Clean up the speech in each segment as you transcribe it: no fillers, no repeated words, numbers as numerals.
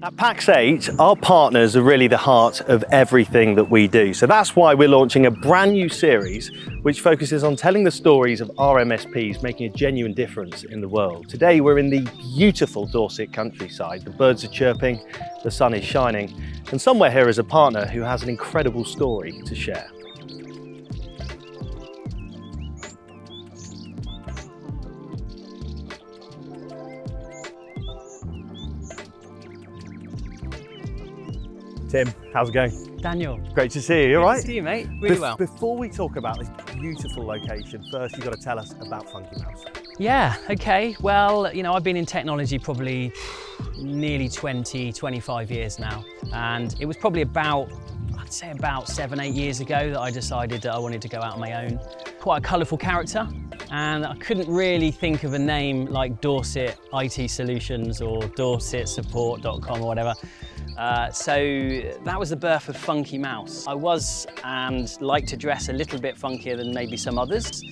At Pax8, our partners are really the heart of everything that we do. So that's why we're launching a brand new series which focuses on telling the stories of our MSPs making a genuine difference in the world. Today we're in the beautiful Dorset countryside. The birds are chirping, the sun is shining, and somewhere here is a partner who has an incredible story to share. Tim, how's it going? Daniel. Great to see you, you all right? Good to see you, mate. Really well. Before we talk about this beautiful location, first you've got to tell us about Funky Mouse. Yeah, okay. Well, you know, I've been in technology probably nearly 25 years now. And it was probably I'd say about 7-8 years ago that I decided that I wanted to go out on my own. Quite a colourful character. And I couldn't really think of a name like Dorset IT Solutions or DorsetSupport.com or whatever. So that was the birth of Funky Mouse. I was and like to dress a little bit funkier than maybe some others.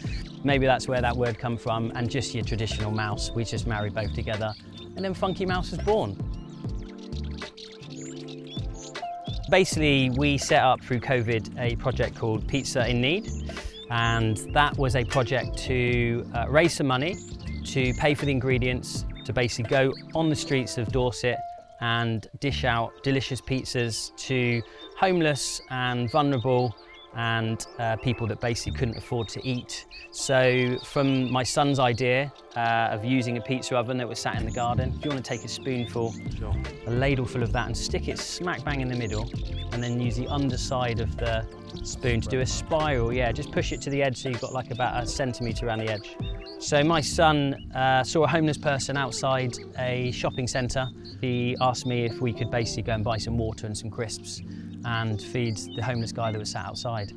Maybe that's where that word come from, and just your traditional mouse. We just married both together, and then Funky Mouse was born. Basically, we set up through COVID a project called Pizza in Need, and that was a project to raise some money, to pay for the ingredients, to basically go on the streets of Dorset and dish out delicious pizzas to homeless and vulnerable and people that basically couldn't afford to eat. So from my son's idea of using a pizza oven that was sat in the garden, if you want to take a spoonful, Sure. a ladle full of that and stick it smack bang in the middle, and then use the underside of the spoon to do a spiral, yeah, just push it to the edge so you've got like about 1 centimetre around the edge. So my son saw a homeless person outside a shopping centre. He asked me if we could basically go and buy some water and some crisps and feed the homeless guy that was sat outside.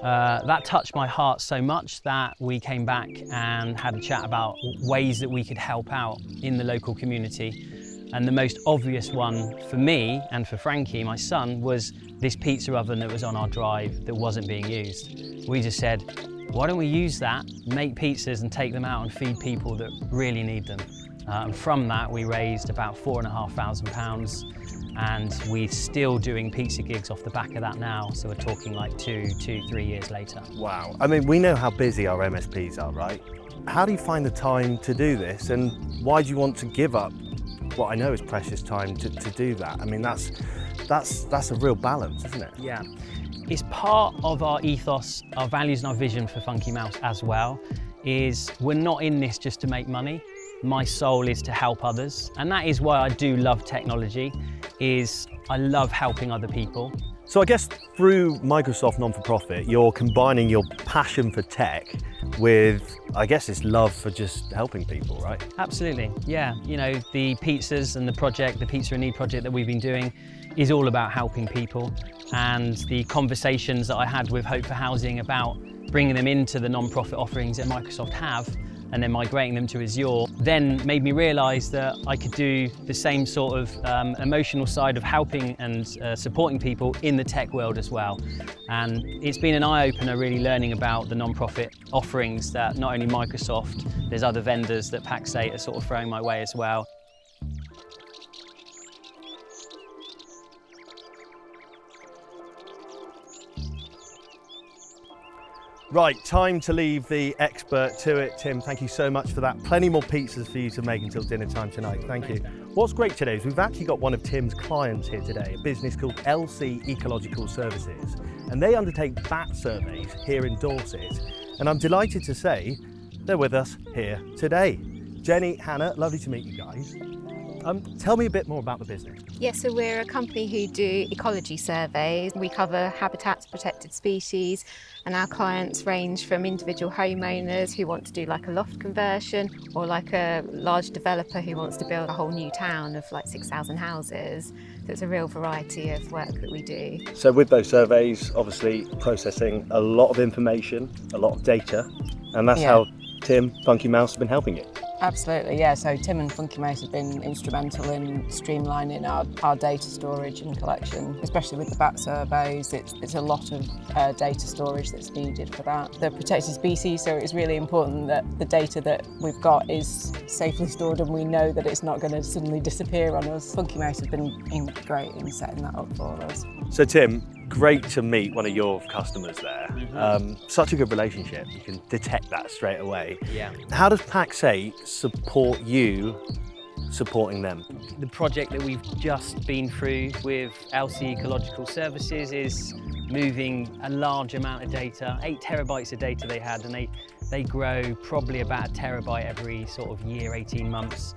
That touched my heart so much that we came back and had a chat about ways that we could help out in the local community. And the most obvious one for me and for Frankie, my son, was this pizza oven that was on our drive that wasn't being used. We just said, why don't we use that, make pizzas and take them out and feed people that really need them? And from that, we raised about £4,500, and we're still doing pizza gigs off the back of that now. So we're talking like 3 years later. Wow. I mean, we know how busy our MSPs are, right? How do you find the time to do this, and why do you want to give up what I know is precious time to do that? I mean, that's a real balance, isn't it? Yeah. It's part of our ethos, our values and our vision for Funky Mouse as well, is we're not in this just to make money. My soul is to help others. And that is why I do love technology, is I love helping other people. So I guess through Microsoft Non-for-Profit, you're combining your passion for tech with, I guess, this love for just helping people, right? Absolutely, yeah. You know, the pizzas and the project, the Pizza in Need project that we've been doing is all about helping people. And the conversations that I had with Hope for Housing about bringing them into the non-profit offerings that Microsoft have and then migrating them to Azure, then made me realise that I could do the same sort of emotional side of helping and supporting people in the tech world as well. And it's been an eye-opener really learning about the non-profit offerings that not only Microsoft, there's other vendors that Pax8 are sort of throwing my way as well. Right, time to leave the expert to it. Tim, thank you so much for that. Plenty more pizzas for you to make until dinner time tonight. Thank you. What's great today is we've actually got one of Tim's clients here today, a business called LC Ecological Services, and they undertake bat surveys here in Dorset. And I'm delighted to say they're with us here today. Jenny, Hannah, lovely to meet you guys. Tell me a bit more about the business. Yeah, so we're a company who do ecology surveys. We cover habitats, protected species, and our clients range from individual homeowners who want to do like a loft conversion, or like a large developer who wants to build a whole new town of like 6,000 houses. So it's a real variety of work that we do. So with those surveys, obviously processing a lot of information, a lot of data, and that's how Tim, Funky Mouse, have been helping you. Absolutely, yeah. So Tim and Funky Mouse have been instrumental in streamlining our data storage and collection, especially with the bat surveys. It's a lot of data storage that's needed for that. The protected species, so it's really important that the data that we've got is safely stored and we know that it's not going to suddenly disappear on us. Funky Mouse have been great in setting that up for us. So Tim, great to meet one of your customers there. Such a good relationship. You can detect that straight away. Yeah. How does Pax8 support you supporting them? The project that we've just been through with LC Ecological Services is moving a large amount of data, 8 terabytes of data they had, and they grow probably about a terabyte every sort of year, 18 months.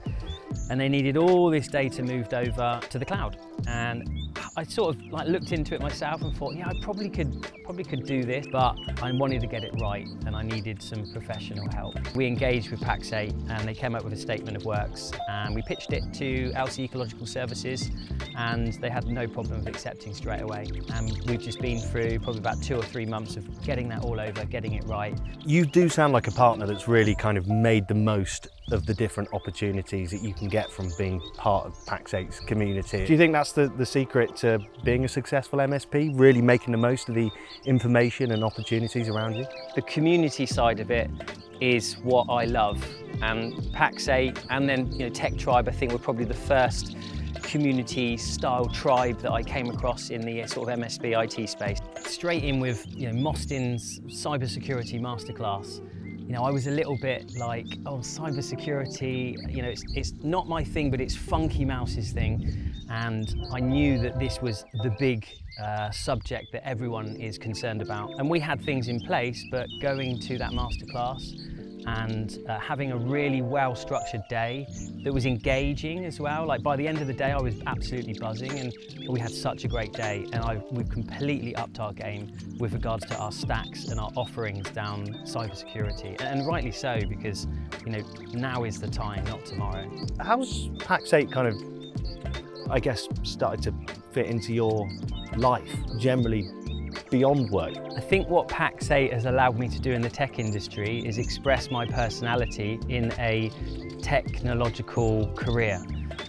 And they needed all this data moved over to the cloud. And I sort of like looked into it myself and thought, yeah, I probably could do this, but I wanted to get it right and I needed some professional help. We engaged with Pax8 and they came up with a statement of works and we pitched it to LC Ecological Services and they had no problem with accepting straight away. And we've just been through probably about 2 or 3 months of getting that all over, getting it right. You do sound like a partner that's really kind of made the most of the different opportunities that you can get from being part of Pax8's community. Do you think that's the secret to being a successful MSP, really making the most of the information and opportunities around you? The community side of it is what I love, and Pax8 and then Tech Tribe I think were probably the first community style tribe that I came across in the sort of MSP IT space. Straight in with Mostyn's cybersecurity masterclass. I was a little bit like, oh, cybersecurity, it's not my thing, but it's Funky Mouse's thing. And I knew that this was the big subject that everyone is concerned about. And we had things in place, but going to that masterclass and having a really well-structured day that was engaging as well. Like by the end of the day, I was absolutely buzzing and we had such a great day. And we've completely upped our game with regards to our stacks and our offerings down cybersecurity. And rightly so, because now is the time, not tomorrow. How's Pax8 kind of, I guess, started to fit into your life generally beyond work? I think what Pax8 has allowed me to do in the tech industry is express my personality in a technological career.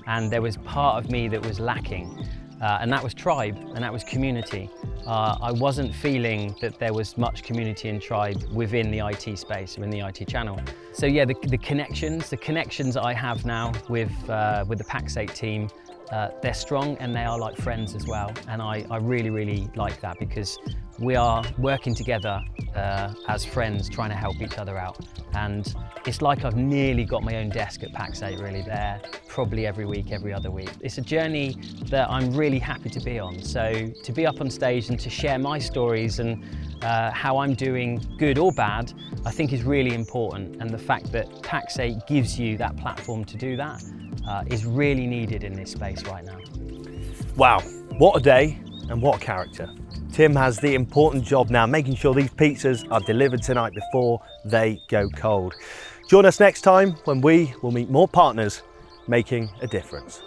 And there was part of me that was lacking, and that was tribe, and that was community. I wasn't feeling that there was much community and tribe within the IT space, or in the IT channel. So yeah, the connections that I have now with the Pax8 team, they're strong and they are like friends as well. And I really, really like that because we are working together as friends trying to help each other out. And it's like I've nearly got my own desk at Pax8 really there, probably every week, every other week. It's a journey that I'm really happy to be on. So to be up on stage and to share my stories and how I'm doing good or bad, I think is really important. And the fact that Pax8 gives you that platform to do that is really needed in this space right now. Wow, what a day and what a character. Tim has the important job now, making sure these pizzas are delivered tonight before they go cold. Join us next time when we will meet more partners making a difference.